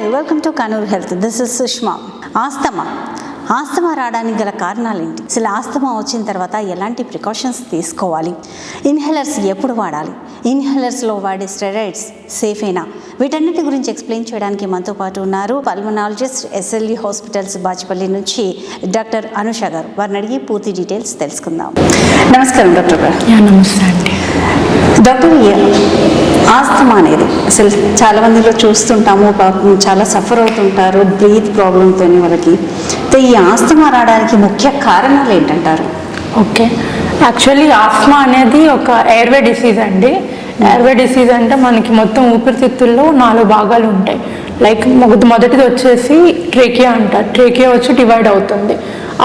Hi, welcome to Kanur health. This is Sushma. Asthma రావడానికి గల కారణాలు ఏంటి? అసలు ఆస్తమా వచ్చిన తర్వాత ఎలాంటి ప్రికాషన్స్ తీసుకోవాలి? ఇన్హేలర్స్ ఎప్పుడు వాడాలి? ఇన్హేలర్స్లో వాడే స్టెరాయిడ్స్ సేఫేనా? వీటన్నిటి గురించి ఎక్స్ప్లెయిన్ చేయడానికి మనతో పాటు ఉన్నారు పల్మనాలజిస్ట్, SLE హాస్పిటల్స్ బాచ్పల్లి నుంచి డాక్టర్ అనుష గారు. వారిని అడిగి పూర్తి డీటెయిల్స్ తెలుసుకుందాం. నమస్కారం డాక్టర్ గారు. నమస్తే అండి. డాక్టర్, ఆస్తమా అనేది అసలు చాలా మందిలో చూస్తుంటాము, చాలా సఫర్ అవుతుంటారు బ్రీత్ ప్రాబ్లంతో వాళ్ళకి. ఈ ఆస్తమా రావడానికి ముఖ్య కారణాలు ఏంటంటారు? ఓకే, యాక్చువల్లీ ఆస్తమా అనేది ఒక ఎయిర్వే డిసీజ్ అండి. ఎయిర్వే డిసీజ్ అంటే మనకి మొత్తం ఊపిరితిత్తుల్లో 4 భాగాలు ఉంటాయి. లైక్ మొదటిది వచ్చేసి ట్రేకియా అంటారు. ట్రేకియా వచ్చి డివైడ్ అవుతుంది,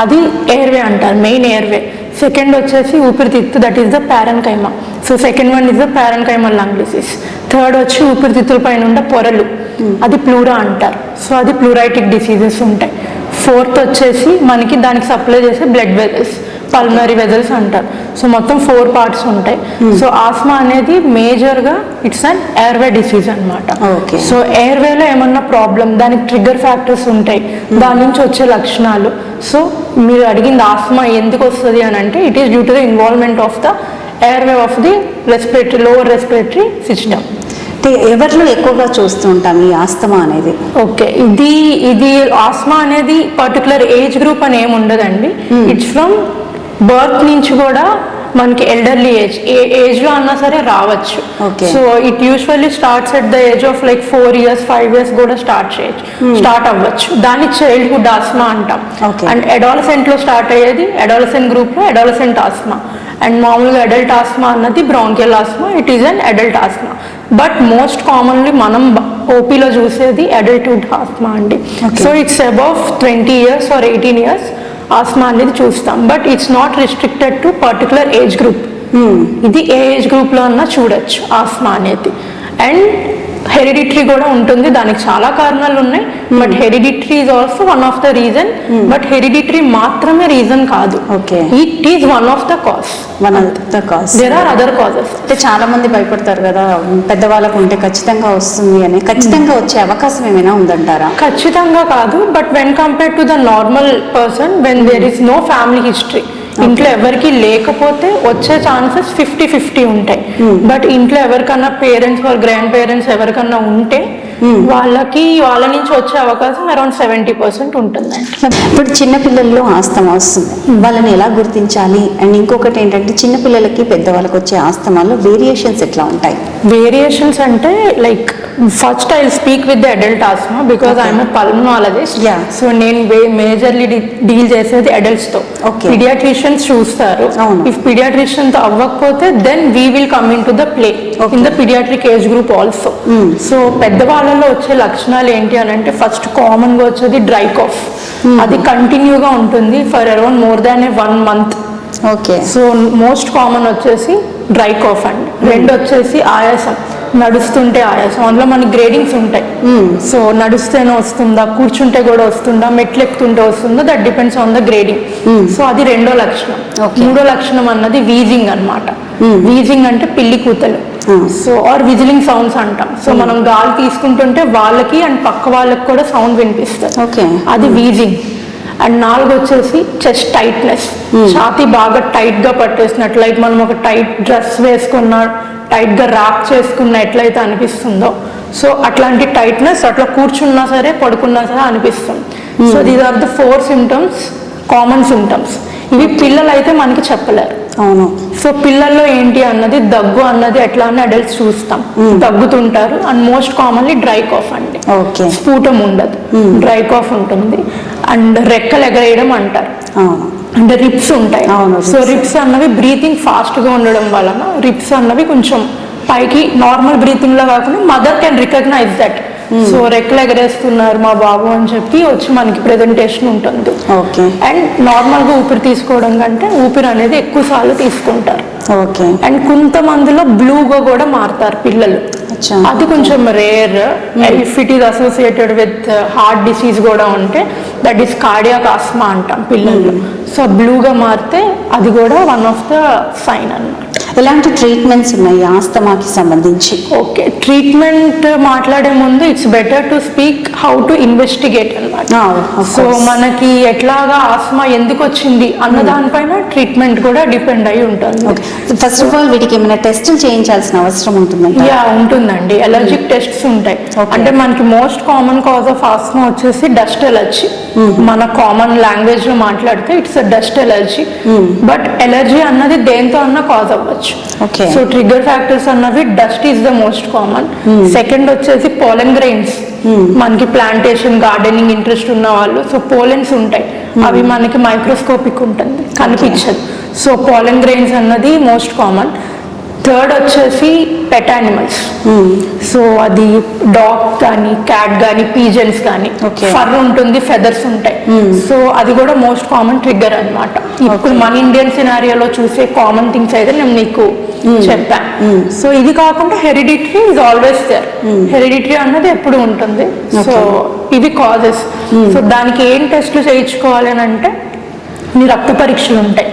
అది ఎయిర్వే అంటారు, మెయిన్ ఎయిర్వే. సెకండ్ వచ్చేసి ఊపిరితిత్తు, that is the parenchyma. So second one is the parenchymal lung disease. Third వచ్చి ఊపిరితిత్తుల పైన ఉండే పొరలు, అది ప్లూరా అంటారు. సో అది ప్లూరైటిక్ డిసీజెస్ ఉంటాయి. ఫోర్త్ వచ్చేసి మనకి దానికి సప్లై చేసే బ్లడ్ వెజల్స్, పల్మనరీ వెజల్స్ అంటారు. సో మొత్తం 4 పార్ట్స్ ఉంటాయి. సో ఆస్మా అనేది మేజర్గా ఇట్స్ అన్ ఎయిర్వే డిసీజ్ అనమాట. సో ఎయిర్వేలో ఏమన్నా ప్రాబ్లం, దానికి ట్రిగ్గర్ ఫ్యాక్టర్స్ ఉంటాయి, దాని నుంచి వచ్చే లక్షణాలు. సో మీరు అడిగింది ఆస్మా ఎందుకు వస్తుంది అని అంటే, it is due to the involvement of the airway of the respiratory, lower respiratory system. ఎవరిలో ఎక్కువగా చూస్తూ ఉంటాం ఈ ఆస్తమా అనేది? ఓకే, ఇది ఆస్మా అనేది పర్టికులర్ ఏజ్ గ్రూప్ అని ఏమి ఉండదండి. ఇట్స్ ఫ్రమ్ బర్త్ నుంచి కూడా మనకి ఎల్డర్లీ ఏజ్ లో అన్నా సరే రావచ్చు. So it usually starts at the age of like 4 years 5 years కూడా స్టార్ట్ అవ్వచ్చు. దాన్ని చైల్డ్హుడ్ ఆస్మా అంటాం. అండ్ అడాలసెంట్ లో స్టార్ట్ అయ్యేది అడాలసెంట్ గ్రూప్ లో అడాలసెంట్ ఆస్మా. అండ్ మామూలుగా అడల్ట్ ఆస్మా అన్నది bronchial asthma, it is an adult asthma. But most commonly మనం ఓపీలో చూసేది అడల్ట్హుడ్ ఆస్మా అండి. So it's above 20 years or 18 years asthma అనేది చూస్తాం. But it's not restricted to particular age group. ఇది ఏ age గ్రూప్లో అన్నా చూడొచ్చు ఆస్మా అనేది. అండ్ హెరిడిటరీ కూడా ఉంటుంది, దానికి చాలా కారణాలు ఉన్నాయి. But hereditary is also one of the reason. But hereditary మాత్రమే రీజన్ కాదు, it is one of the cause. There are other causes. అంటే చాలా మంది భయపడతారు కదా, పెద్దవాళ్ళకు ఉంటే ఖచ్చితంగా వస్తుంది అని. ఖచ్చితంగా వచ్చే అవకాశం ఏమైనా ఉందంటారా? ఖచ్చితంగా కాదు, but when compare to the normal person, when there is no family history, ఇంట్లో ఎవరికి లేకపోతే వచ్చే ఛాన్సెస్ 50-50 ఉంటాయి. బట్ ఇంట్లో ఎవరికన్నా పేరెంట్స్ ఆర్ గ్రాండ్ పేరెంట్స్ ఎవరికన్నా ఉంటే వాళ్ళ నుంచి వచ్చే అవకాశం అరౌండ్ 70% ఉంటుందండి. ఇప్పుడు చిన్నపిల్లల్లో ఆస్తమా వస్తుంది, వాళ్ళని ఎలా గుర్తించాలి? అండ్ ఇంకొకటి ఏంటంటే, చిన్నపిల్లలకి పెద్దవాళ్ళకి వచ్చే ఆస్తమాలో వేరియేషన్స్ ఎట్లా ఉంటాయి? వేరియేషన్స్ అంటే like first I will speak with the adult asthma because I'm a pulmonologist. So నేను మేజర్లీ డీల్ చేసేది అడల్ట్స్ తో. పీడియాట్రిషియన్స్ చూస్తారు. ఇఫ్ పీడియాట్రిషియన్ తో అవ్వకపోతే then we will come into the play in the paediatric age group also. So పెద్దవాళ్ళలో వచ్చే లక్షణాలు ఏంటి అని అంటే, ఫస్ట్ కామన్ గా వచ్చేది డ్రై కాఫ్. అది కంటిన్యూగా ఉంటుంది for around more than 1 month. So most common వచ్చేసి డ్రై కాఫ్ అండి. రెండు వచ్చేసి ఆయాసం, నడుస్తుంటే ఆయాసం. అందులో మనకి గ్రేడింగ్స్ ఉంటాయి. సో నడుస్తేనే వస్తుందా, కూర్చుంటే కూడా వస్తుందా, మెట్లు ఎక్కుతుంటే వస్తుందా, that depends on the grading. So అది రెండో లక్షణం. మూడో లక్షణం అన్నది వీజింగ్ అన్నమాట. వీజింగ్ అంటే పిల్లి కూతలు, సో ఆర్ విజిలింగ్ సౌండ్స్ అంటాం. సో మనం గాలి తీసుకుంటుంటే వాళ్ళకి అండ్ పక్క వాళ్ళకి కూడా సౌండ్ వినిపిస్తుంది, అది వీజింగ్. అండ్ 4 వచ్చేసి చెస్ట్ టైట్నెస్, ఛాతీ బాగా టైట్ గా పట్టేసినట్లు, లైక్ మనం ఒక టైట్ డ్రెస్ వేసుకున్న, టైట్ గా ర్యాప్ చేసుకున్న ఎట్లయితే అనిపిస్తుందో, సో అట్లాంటి టైట్నెస్ అట్లా కూర్చున్నా సరే పడుకున్నా సరే అనిపిస్తుంది. So these are the 4 symptoms, common symptoms. ఇవి పిల్లలు అయితే మనకి చెప్పలేరు. సో పిల్లల్లో ఏంటి అన్నది, దగ్గు అన్నది ఎట్లా అని అడల్ట్స్ చూస్తాం, దగ్గుతుంటారు. And most commonly dry cough అండి. స్ఫూటం ఉండదు, డ్రై కాఫ్ ఉంటుంది. అండ్ రెక్కలు ఎగరేయడం అంటారు. అంటే రిప్స్ ఉంటాయి. సో రిప్స్ అన్నవి బ్రీతింగ్ ఫాస్ట్ గా ఉండడం వలన రిప్స్ అన్నవి కొంచెం పైకి, నార్మల్ బ్రీతింగ్ లో కాకుండా mother can recognise that. So రెక్కలు ఎగరేస్తున్నారు మా బాబు అని చెప్పి వచ్చి మనకి ప్రెజెంటేషన్ ఉంటుంది. అండ్ నార్మల్ గా ఊపిరి తీసుకోవడం కంటే ఊపిరి అనేది ఎక్కువ సార్లు తీసుకుంటారు. అండ్ కొంతమందిలో బ్లూగా కూడా మారుతారు పిల్లలు, అది కొంచెం rare. If it is associated with heart disease కూడా ఉంటే దట్ ఈస్ కార్డియాక్ ఆస్మా అంటాం పిల్లల్లో. సో బ్లూగా మారితే అది కూడా వన్ ఆఫ్ ద సైన్ అన్నమాట. ఎలాంటి ట్రీట్మెంట్స్ ఉన్నాయి ఆస్తమాకి సంబంధించి? ఓకే, ట్రీట్మెంట్ మాట్లాడే ముందు it's better to speak how to investigate అనమాట. సో మనకి ఎట్లాగా ఆస్మా ఎందుకు వచ్చింది అన్న దానిపైన ట్రీట్మెంట్ కూడా డిపెండ్ అయి ఉంటుంది. ఫస్ట్ ఆఫ్ ఆల్ వీటికి ఏమైనా టెస్టులు చేయించాల్సిన అవసరం ఉంటుందండి? యా, ఉంటుందండి. ఎలర్జిక్ టెస్ట్స్ ఉంటాయి. అంటే మనకి most common cause of asthma వచ్చేసి డస్ట్ ఎలర్జీ. మన కామన్ లాంగ్వేజ్ లో మాట్లాడితే it's dust allergy. But allergy అన్నది దేంతో అన్న కాజ్ అవ్వచ్చు. సో ట్రిగ్గర్ ఫ్యాక్టర్స్ అన్నవి dust is the most common. Second వచ్చేసి పోలెన్ గ్రెయిన్స్. మనకి ప్లాంటేషన్ గార్డెనింగ్ ఇంట్రెస్ట్ ఉన్న వాళ్ళు, సో పోలెన్స్ ఉంటాయి, అవి మనకి మైక్రోస్కోపిక్ ఉంటుంది, కనిపించదు. సో పోలెన్ గ్రెయిన్స్ అన్నది మోస్ట్ కామన్. థర్డ్ వచ్చేసి పెట్ యానిమల్స్. సో అది డాగ్ కానీ క్యాట్ కానీ పీజన్స్ కానీ, ఫర్ ఉంటుంది, ఫెదర్స్ ఉంటాయి. సో అది కూడా మోస్ట్ కామన్ ట్రిగ్గర్ అన్నమాట. ఇప్పుడు మన ఇండియన్ సినారియోలో చూసే కామన్ థింగ్స్ అయితే నేను నీకు చెప్పాను. సో ఇది కాకుండా hereditary is always there. Hereditary అన్నది ఎప్పుడు ఉంటుంది. సో ఇవి కాజెస్. సో దానికి ఏం టెస్ట్లు చేయించుకోవాలి అని అంటే నీ రక్త పరీక్షలు ఉంటాయి.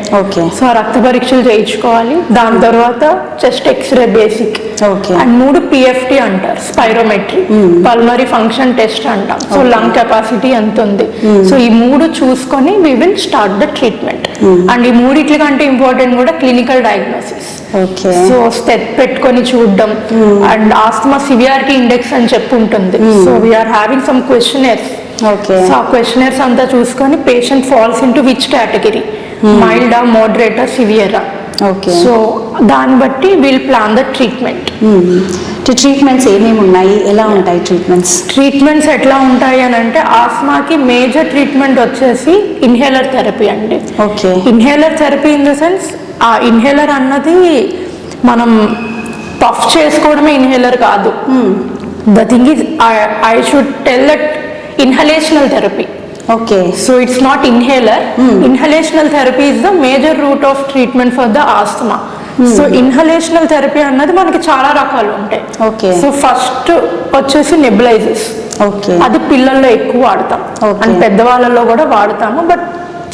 సో ఆ రక్త పరీక్షలు చేయించుకోవాలి. దాని తర్వాత chest X-ray basic, and 3 PFT అంటారు, స్పైరోమెట్రీ, పల్మరీ ఫంక్షన్ టెస్ట్ అంటాం. సో లంగ్ కెపాసిటీ ఎంత ఉంది. సో ఈ 3 చూసుకొని we will start the treatment. And ఈ 3 కంటే ఇంపార్టెంట్ కూడా క్లినికల్ డయాగ్నోసిస్. సో స్టెప్ పెట్టుకొని చూడడం. అండ్ ఆస్తమా సివియారిటీ ఇండెక్స్ అని చెప్పి ఉంటుంది. So we are having some questionnaires. So ఆ క్వశ్చనర్స్ అంతా చూసుకొని patient falls into which category, మైల్డా, మోడరేటా, సివియరా. సో దాన్ని బట్టి will plan the treatment. Treatments ఏమేమి ఉన్నాయి, ఎలా ఉంటాయి ట్రీట్మెంట్స్ ఎట్లా ఉంటాయి అని అంటే ఆస్మాకి మేజర్ ట్రీట్మెంట్ వచ్చేసి ఇన్హేలర్ థెరపీ అండి. Inhaler therapy in the sense, ఆ ఇన్హేలర్ అన్నది మనం పఫ్ చేసుకోవడమే ఇన్హేలర్ కాదు. The thing is I should tell that inhalational therapy. So it's not inhaler. Inhalational therapy is the major route of treatment for the asthma. So inhalational therapy అన్నది మనకి చాలా రకాలు ఉంటాయి. సో ఫస్ట్ వచ్చేసి nebulisers. అది పిల్లల్లో ఎక్కువ వాడతాం, అండ్ పెద్దవాళ్ళలో కూడా వాడతాము, బట్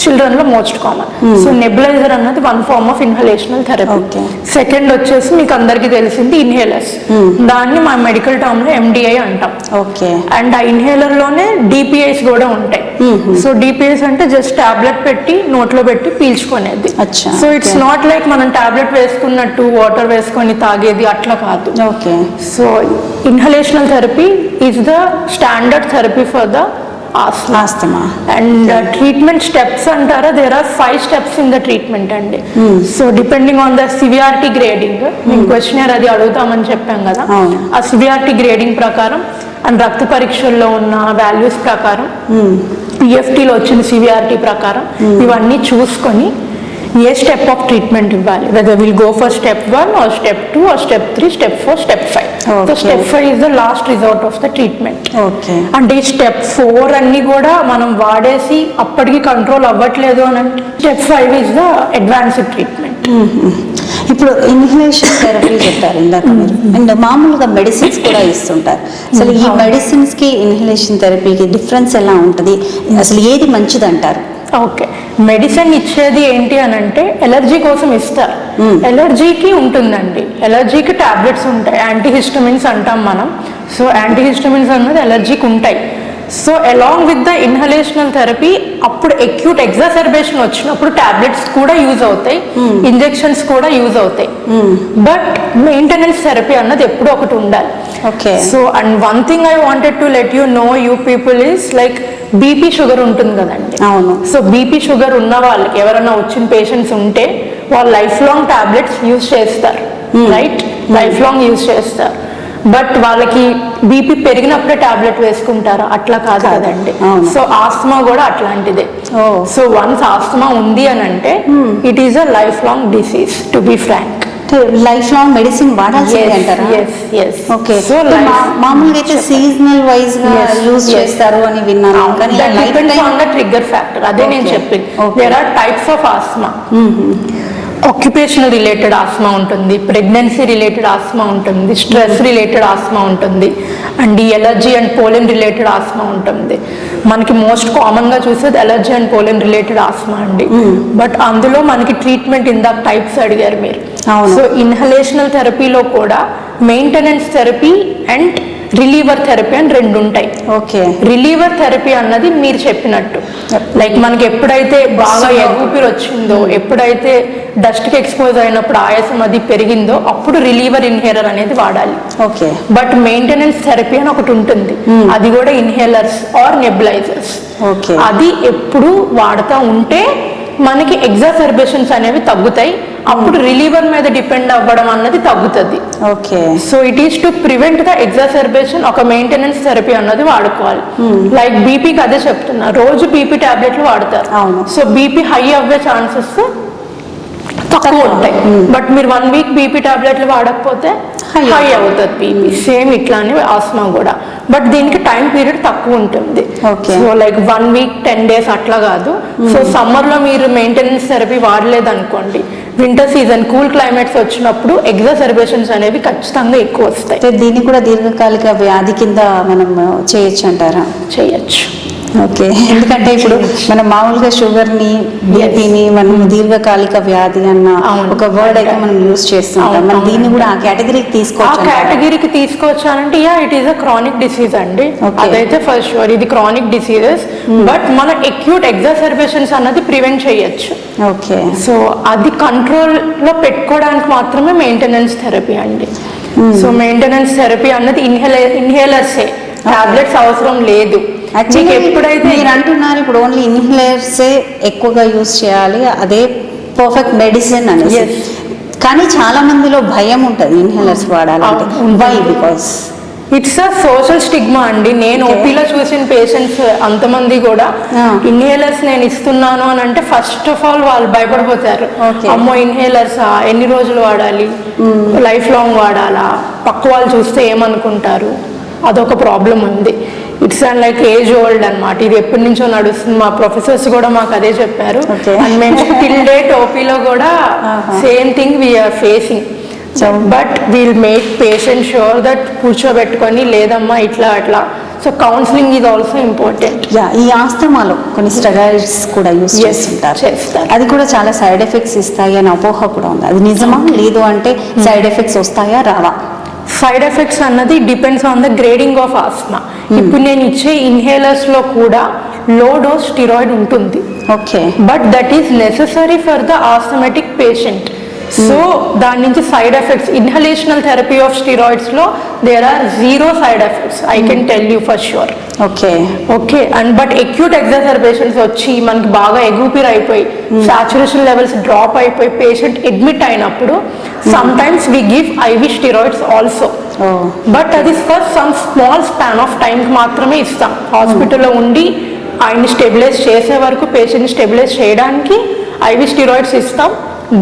చిల్డ్రన్ లో మోస్ట్ కామన్. సో నెబులైజర్ అన్నది one form of inhalational therapy. Second వచ్చేసి మీకు అందరికి తెలిసింది ఇన్హేలర్స్. దాన్ని మా మెడికల్ టర్మ్ లో MDI అంటాం. అండ్ ఆ ఇన్హేలర్ లోనే DPIs కూడా ఉంటాయి. సో DPIs అంటే జస్ట్ టాబ్లెట్ పెట్టి నోట్లో పెట్టి పీల్చుకునేది. సో ఇట్స్ నాట్ లైక్ మనం టాబ్లెట్ వేసుకున్నట్టు వాటర్ వేసుకొని తాగేది అట్లా కాదు. So inhalational therapy is the standard therapy for the asthma. And treatment steps antara, there are 5 steps in the treatment andi. So depending on the severity grading, నేను questionnaire అది అడుగుతామని చెప్పాం కదా, ఆ severity grading ప్రకారం అండ్ రక్త పరీక్షల్లో ఉన్న values ప్రకారం, PFT లో వచ్చిన severity ప్రకారం ఇవన్నీ చూసుకొని ఏ స్టెప్ ఆఫ్ ట్రీట్మెంట్ ఇవ్వాలి, weather will go for step 1 or step 2 or step 3, step 4, step 5. So step 5 is the last resort of the treatment. అంటే ఈ స్టెప్ 4 అన్ని కూడా మనం వాడేసి అప్పటికి కంట్రోల్ అవ్వట్లేదు అని అంటే step 5 is the advanced treatment. ఇప్పుడు ఇన్హలేషన్ థెరపీ చెప్పారు ఇందాక మీరు, అండ్ మామూలుగా మెడిసిన్స్ కూడా ఇస్తుంటారు. అసలు ఈ మెడిసిన్స్ కి ఇన్హలేషన్ థెరపీకి డిఫరెన్స్ ఎలా ఉంటుంది, అసలు ఏది మంచిది అంటారు? ఓకే, మెడిసిన్ ఇచ్చేది ఏంటి అని అంటే ఎలర్జీ కోసం ఇస్తారు. ఎలర్జీకి ఉంటుందండి, ఎలర్జీకి టాబ్లెట్స్ ఉంటాయి, యాంటీహిస్టమిన్స్ అంటాం మనం. సో యాంటీహిస్టమిన్స్ అన్నది ఎలర్జీకి ఉంటాయి. So along with the inhalational therapy అప్పుడు అక్యూట్ ఎగ్జాసర్బేషన్ వచ్చినప్పుడు టాబ్లెట్స్ కూడా యూజ్ అవుతాయి, ఇంజెక్షన్స్ కూడా యూజ్ అవుతాయి. బట్ మెయింటెనెన్స్ థెరపీ అన్నది ఎప్పుడు ఒకటి ఉండాలి. So and one thing I wanted to let you know you people is like BP sugar ఉంటుంది కదండి. సో బీపీ షుగర్ ఉన్న వాళ్ళకి ఎవరైనా వచ్చిన పేషెంట్స్ ఉంటే వాళ్ళు లైఫ్ లాంగ్ టాబ్లెట్స్ యూజ్ చేస్తారు, రైట్? లైఫ్ లాంగ్ యూజ్ చేస్తారు. బట్ వాళ్ళకి బీపీ పెరిగినప్పుడే టాబ్లెట్ వేసుకుంటారా? అట్లా కాదు కదండి. సో ఆస్తమా కూడా అట్లాంటిదే. సో వన్స్ ఆస్తమా ఉంది అని అంటే it is a life long disease, to be frank. Life long medicine వాడాల్సిందే అంటారా? ఓకే, సో మామూలుగా అయితే సీజనల్ వైజ్ గా యూజ్ చేస్తారు అని విన్నాను, కానీ depends on the trigger factor. అదే నేను చెప్పింది, there are types of asthma. Occupational related asthma ఉంటుంది, ప్రెగ్నెన్సీ రిలేటెడ్ ఆస్మా ఉంటుంది, స్ట్రెస్ రిలేటెడ్ ఆస్మా ఉంటుంది, అండ్ ఈ allergy and pollen related asthma ఉంటుంది. మనకి మోస్ట్ కామన్గా చూసేది allergy and pollen related asthma అండి. బట్ అందులో మనకి ట్రీట్మెంట్ ఇందాక టైప్స్ అడిగారు మీరు. సో ఇన్హలేషనల్ థెరపీలో కూడా maintenance therapy and reliever therapy అని రెండు ఉంటాయి. ఓకే. రిలీవర్ థెరపీ అన్నది మీరు చెప్పినట్టు లైక్ మనకి ఎప్పుడైతే బాగా ఎగుపిరి వచ్చిందో, ఎప్పుడైతే డస్ట్కి ఎక్స్పోజ్ అయినప్పుడు ఆయాసం అది పెరిగిందో అప్పుడు రిలీవర్ ఇన్హేలర్ అనేది వాడాలి. ఓకే. బట్ మెయింటెనెన్స్ థెరపీ అని ఒకటి ఉంటుంది, అది కూడా ఇన్హేలర్స్ ఆర్ నెబులైజర్స్. ఓకే. అది ఎప్పుడు వాడుతూ ఉంటే మనకి ఎగ్జాసర్బేషన్స్ అనేవి తగ్గుతాయి, అప్పుడు రిలీవర్ మీద డిపెండ్ అవ్వడం అన్నది తగ్గుతుంది. Okay. So it is to prevent the exacerbation ఒక మెయింటెనెన్స్ థెరపీ అన్నది వాడుకోవాలి. లైక్ బీపీకి అదే చెప్తున్నా, రోజు బీపీ టాబ్లెట్లు వాడతారు. సో బీపీ హై అవ్వే ఛాన్సెస్ తక్కువ ఉంటాయి. బట్ మీరు 1 వీక్ బీపీ టాబ్లెట్లు వాడకపోతే హై అవుతుంది బీపీ. సేమ్ ఇట్లానే ఆస్మా కూడా, బట్ దీనికి టైం పీరియడ్ తక్కువ ఉంటుంది. సో లైక్ 1 వీక్ 10 days అట్లా కాదు. సో సమ్మర్ లో మీరు మెయింటెనెన్స్ థెరపీ వాడలేదు అనుకోండి, వింటర్ సీజన్ కూల్ క్లైమేట్స్ వచ్చినప్పుడు ఎగ్జాసర్బేషన్స్ అనేవి ఖచ్చితంగా ఎక్కువ వస్తాయి. దీన్ని కూడా దీర్ఘకాలిక వ్యాధి కింద మనం చేయొచ్చు అంటారా? చేయొచ్చు. ఓకే. ఎందుకంటే ఇప్పుడు మనం మామూలుగా షుగర్ని, బీపీని మనం దీర్ఘకాలిక వ్యాధి అన్న ఒక వర్డ్ అయితే మనం యూజ్ చేస్తుంటాం. మనం దీన్ని కూడా ఆ కేటగిరీకి తీసుకోవచ్చు. ఆ కేటగిరీకి తీసుకోవచ్చానంటే it is a chronic disease అండి. అదైతే ఫర్ షూర్ ఇది క్రానిక్ డిసీజెస్. బట్ మన అక్యూట్ ఎగ్జాసర్బేషన్స్ అన్నది ప్రివెంట్ చేయొచ్చు. ఓకే. సో అది కంట్రోల్ లో పెట్టుకోవడానికి మాత్రమే మెయింటెనెన్స్ థెరపీ అండి. సో మెయింటెనెన్స్ థెరపీ అన్నది ఇన్హేలర్సే, టాబ్లెట్స్ అవసరం లేదు. ఎప్పుడైతే మీరు అంటున్నారు ఇప్పుడు ఓన్లీ ఇన్హేలర్సే ఎక్కువగా యూజ్ చేయాలి, అదే పర్ఫెక్ట్ మెడిసిన్ అనేది, కానీ చాలా మందిలో భయం ఉంటుంది ఇన్హేలర్స్ వాడాలంటే. Why? Because it's a social stigma అండి. నేను ఓపీలో చూసిన పేషెంట్స్ అంతమంది కూడా ఇన్హేలర్స్ నేను ఇస్తున్నాను అని అంటే ఫస్ట్ ఆఫ్ ఆల్ వాళ్ళు భయపడిపోతారు. అమ్మో ఇన్హేలర్స్ ఎన్ని రోజులు వాడాలి, లైఫ్ లాంగ్ వాడాలా, పక్క వాళ్ళు చూస్తే ఏమనుకుంటారు, అదొక ప్రాబ్లం ఉంది. It's and like age old అనమాట. ఇది ఎప్పటి నుంచో నడుస్తుంది. మా ప్రొఫెసర్స్ కూడా మాకు అదే చెప్పారు. అండ్ మేము టిల్ డేట్ ఓపీలో కూడా same thing we are facing. But we'll make patient sure that కూర్చోబెట్టుకొని లేదమ్మా ఇట్లా అట్లా. So counselling is also important. ఈ ఆస్తమాలో కొన్ని స్టెరాయిడ్స్ కూడా యూజ్ చేస్తారు. అది కూడా చాలా సైడ్ ఎఫెక్ట్స్ ఇస్తాయి అని అపోహ కూడా ఉంది. అది నిజమా? లేదు అంటే సైడ్ ఎఫెక్ట్స్ వస్తాయా రావా? సైడ్ ఎఫెక్ట్స్ అన్నది depends on the grading of asthma. ఇప్పుడు నేను ఇచ్చే ఇన్హేలర్స్ లో కూడా లో డోస్ స్టిరాయిడ్ ఉంటుంది. Okay. But that is necessary for the asthmatic patient. So దాని నుంచి side effects inhalational therapy of steroids లో there are 0 side effects, I can tell you for sure. Okay. Okay. And but acute exacerbations వచ్చి మనకి బాగా ఎగుపిరి అయిపోయి saturation levels drop అయిపోయి patient admit అయినప్పుడు sometimes we give IV steroids also. But అది for some small span of time మాత్రమే ఇస్తాం. హాస్పిటల్లో ఉండి ఆయన్ని స్టెబిలైజ్ చేసే వరకు, పేషెంట్ని స్టెబిలైజ్ చేయడానికి ఐవి స్టిరాయిడ్స్ ఇస్తాం.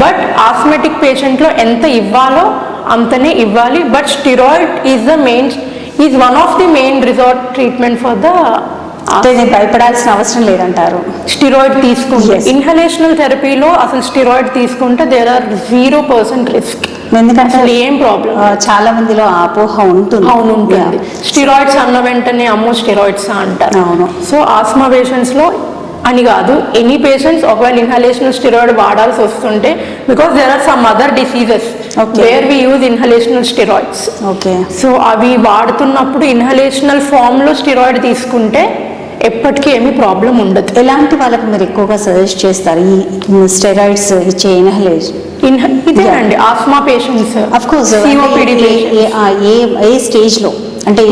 బట్ ఆస్మెటిక్ పేషెంట్లో ఎంత ఇవ్వాలో అంతనే ఇవ్వాలి. But steroid is one of the main resort treatment for the. భయపడాల్సిన అవసరం లేదంటారు స్టిరాయిడ్ తీసుకుంటే. ఇన్హలేషనల్ థెరపీలో అసలు స్టిరాయిడ్ తీసుకుంటే దేర్ ఆర్ 0% రిస్క్. ఎందుకంటే ఏం ప్రాబ్లం చాలా మందిలో అపోహ ఉంటుంది. అవును ఉంటుంది. స్టిరాయిడ్స్ అన్న వెంటనే అమ్మో స్టిరాయిడ్స్ అంటారు. అవును. సో ఆస్మా పేషెంట్స్ లో అని కాదు, ఎనీ పేషెంట్స్ ఒకవేళ ఇన్హలేషనల్ స్టిరాయిడ్ వాడాల్సి వస్తుంటే, because there are some other diseases where we use inhalational steroids. Okay. So అవి వాడుతున్నప్పుడు ఇన్హలేషనల్ ఫామ్ లో స్టిరాయిడ్ తీసుకుంటే ఎప్పటికీ ఏమీ ప్రాబ్లం ఉండదు. ఎలాంటి వాళ్ళకి మీరు ఎక్కువగా సజెస్ట్ చేస్తారు ఈ స్టెరాయిడ్స్ ఇచ్చే ఇన్హలేషన్? ఇదేనండి Asma patients, of course. A stage లో అంటే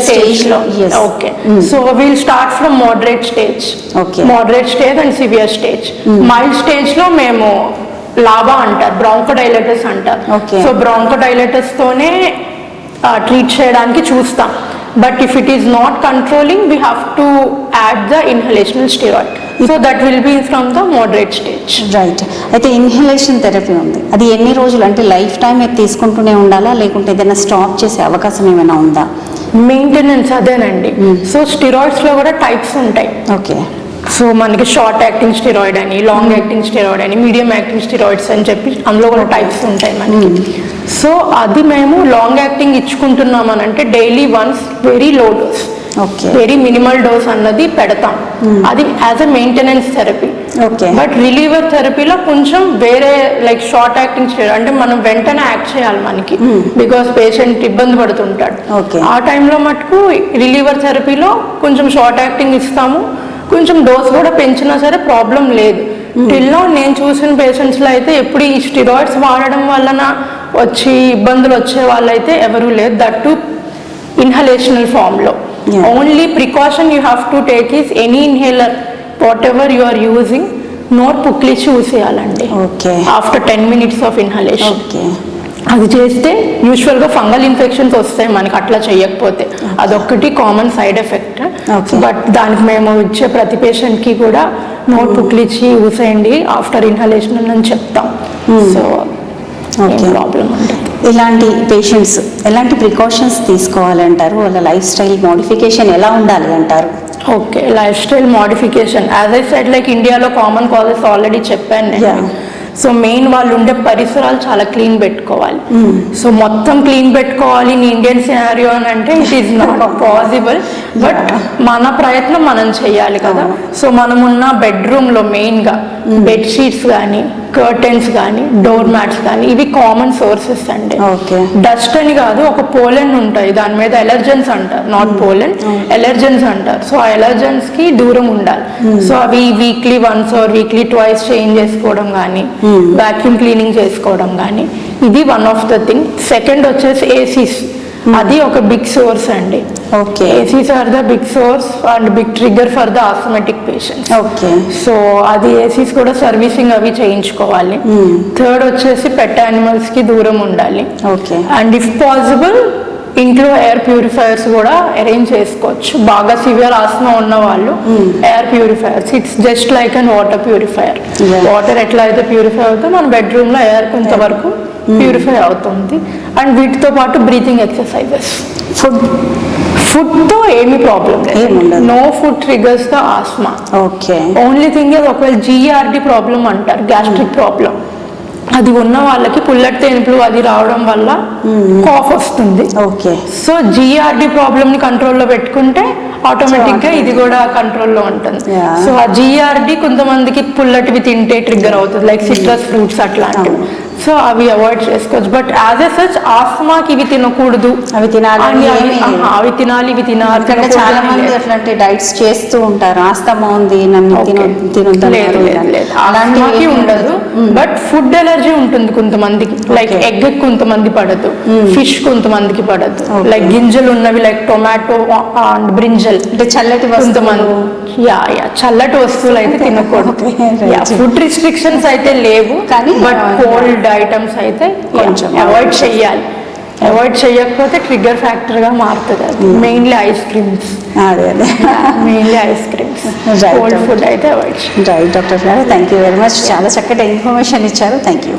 స్టేజ్ లో? Okay. So we'll start from moderate stage. Moderate stage and severe stage. Mild stage లో మేము లాబా అంటారు, బ్రాంకోడైలైటిస్ అంటారు. సో బ్రాంకోడైలైటిస్ తోనే ట్రీట్ చేయడానికి చూస్తాం. But if it is not controlling we have to add the inhalational steroid. So that will be from the moderate stage. Right. అయితే inhalation therapy ఉంది, అది ఎన్ని రోజులు అంటే లైఫ్ టైం తీసుకుంటూనే ఉండాలా, లేకుంటే ఏదైనా స్టాప్ చేసే అవకాశం ఏమైనా ఉందా? మెయింటెనెన్స్ అదేనండి. సో స్టిరాయిడ్స్ లో కూడా టైప్స్ ఉంటాయి. ఓకే. సో మనకి షార్ట్ యాక్టింగ్ స్టెరాయిడ్ అని, లాంగ్ యాక్టింగ్ స్టెరాయిడ్ అని, మీడియం యాక్టింగ్ స్టెరాయిడ్స్ అని చెప్పి అందులో కూడా టైప్స్ ఉంటాయి మనకి. సో అది మేము లాంగ్ యాక్టింగ్ ఇచ్చుకుంటున్నాం అని అంటే daily once very low dose, very minimal dose అన్నది పెడతాం. అది as a maintenance therapy. But reliever థెరపీలో కొంచెం వేరే లైక్ షార్ట్ యాక్టింగ్ స్టెరాయిడ్ అంటే మనం వెంటనే యాక్ట్ చేయాలి మనకి, బికాస్ పేషెంట్ ఇబ్బంది పడుతుంటాడు. ఆ టైంలో మటుకు రిలీవర్ థెరపీలో కొంచెం షార్ట్ యాక్టింగ్ ఇస్తాము, కొంచెం డోస్ కూడా పెంచినా సరే ప్రాబ్లం లేదు. టిల్లో నేను చూసిన పేషెంట్స్లో అయితే ఎప్పుడు ఈ స్టెరాయిడ్స్ వాడడం వలన వచ్చి ఇబ్బందులు వచ్చే వాళ్ళైతే ఎవరూ లేదు. దట్ టు ఇన్హలేషనల్ ఫామ్లో. Only precaution you have to take is any inhaler whatever you are using నోట్ పుక్లిచ్చి ఊసేయాలండి ఆఫ్టర్ 10 minutes ఆఫ్ ఇన్హలేషన్. అది చేస్తే యూజువల్గా ఫంగల్ ఇన్ఫెక్షన్స్ వస్తాయి మనకి అట్లా చేయకపోతే, అదొక్కటి కామన్ సైడ్ ఎఫెక్ట్. బట్ దానికి మేము ఇచ్చే ప్రతి పేషెంట్కి కూడా నోట్ పుక్లిచ్చి ఊసేయండి ఆఫ్టర్ ఇన్హలేషన్ అని చెప్తాం. సో ప్రాబ్లం ఉంటుంది. ఇలాంటి పేషెంట్స్ ఎలాంటి ప్రికాషన్స్ తీసుకోవాలంటారు? వాళ్ళ లైఫ్ స్టైల్ మోడిఫికేషన్ ఎలా ఉండాలి అంటారు? Okay, life style modification as I said like ఇండియాలో కామన్ కాజెస్ ఆల్రెడీ చెప్పాను నేను. సో మెయిన్ వాళ్ళు ఉండే పరిసరాలు చాలా క్లీన్ పెట్టుకోవాలి. సో మొత్తం క్లీన్ పెట్టుకోవాలి ఇన్ ఇండియన్ సినారియో అని అంటే it is not possible. But మన ప్రయత్నం మనం చేయాలి కదా. సో మనమున్న బెడ్రూమ్లో మెయిన్గా బెడ్షీట్స్ కానీ, కర్టెన్స్ కానీ, డోర్ మ్యాట్స్ కానీ ఇవి కామన్ సోర్సెస్ అండి. డస్ట్ అని కాదు, ఒక పోలెన్ ఉంటాయి దాని మీద, ఎలర్జెన్స్ అంటారు, నాట్ పోలెన్, ఎలర్జెన్స్ అంటారు. సో ఆ ఎలర్జెన్స్ కి దూరం ఉండాలి. సో అవి weekly once or weekly twice change చేసుకోవడం కానీ, వాక్యూమ్ క్లీనింగ్ చేసుకోవడం కానీ, ఇది one of the thing. Second వచ్చేసి ఏసీస్, అది ఒక బిగ్ సోర్స్ అండి. ACs are the big source and big trigger for the asthmatic patients. So అది ఏసీస్ కూడా సర్వీసింగ్ అవి చేయించుకోవాలి. థర్డ్ వచ్చేసి పెట్ యానిమల్స్ కి దూరం ఉండాలి. అండ్ ఇఫ్ పాసిబుల్ ఇంట్లో ఎయిర్ ప్యూరిఫైయర్స్ కూడా అరేంజ్ చేసుకోవచ్చు. బాగా సివియర్ ఆస్మా ఉన్న వాళ్ళు air purifiers, it's just like an water purifier. Water ఎట్లా అయితే ప్యూరిఫై అవుతుందో మన బెడ్రూమ్ లో ఎయిర్ కొంతవరకు ప్యూరిఫై అవుతుంది. అండ్ వీటితో పాటు బ్రీతింగ్ ఎక్సర్సైజెస్. ఫుడ్ తో ఏమి ప్రాబ్లం లేదు, no food triggers the asthma. Only thing is ఒకవేళ GERD ప్రాబ్లం అంటారు, గ్యాస్ట్రిక్ ప్రాబ్లం, అది ఉన్న వాళ్ళకి పుల్లటి తేనుపులు అది రావడం వల్ల కాఫ్ వస్తుంది. సో GERD ప్రాబ్లమ్ ని కంట్రోల్లో పెట్టుకుంటే ఆటోమేటిక్ గా ఇది కూడా కంట్రోల్లో ఉంటుంది. సో ఆ GERD కొంతమందికి పుల్లటివి తింటే ట్రిగ్గర్ అవుతుంది, లైక్ సిట్రస్ ఫ్రూట్స్ అట్లాంటివి. సో అవి అవాయిడ్ చేసుకోవచ్చు. బట్ యాజ్ ఎ సచ్ ఆస్మాకి ఇవి తినకూడదు, అవి తినాలి, అవి తినాలి, ఇవి తినాలి. చాలా మంది అట్లాంటి డైట్స్ చేస్తూ ఉంటారు. ఆస్తమా ఉంది నన్ను అలాంటివి ఉండదు. బట్ ఫుడ్ ఎలర్జీ ఉంటుంది కొంతమందికి, లైక్ ఎగ్ కొంతమంది పడదు, ఫిష్ కొంతమందికి పడదు, లైక్ గింజలు ఉన్నవి లైక్ టొమాటో అండ్ బ్రింజల్ అంటే చల్లటి కొంతమంది చల్లటి వస్తువులు అయితే తినకూడదు. ఫుడ్ రిస్ట్రిక్షన్స్ అయితే లేవు, బట్ కోల్డ్ ఐటమ్స్ అయితే కొంచెం అవాయిడ్ చేయాలి. అవాయిడ్ చేయకపోతే ట్రిగ్గర్ ఫ్యాక్టర్ గా మారుతుంది. అది mainly ice creams, mainly ice creams, cold food అయితే అవాయిడ్ చేయాలి. రైట్ డాక్టర్ గారు, థ్యాంక్ యూ వెరీ మచ్. చాలా చక్కటి ఇన్ఫర్మేషన్ ఇచ్చారు. Thank you.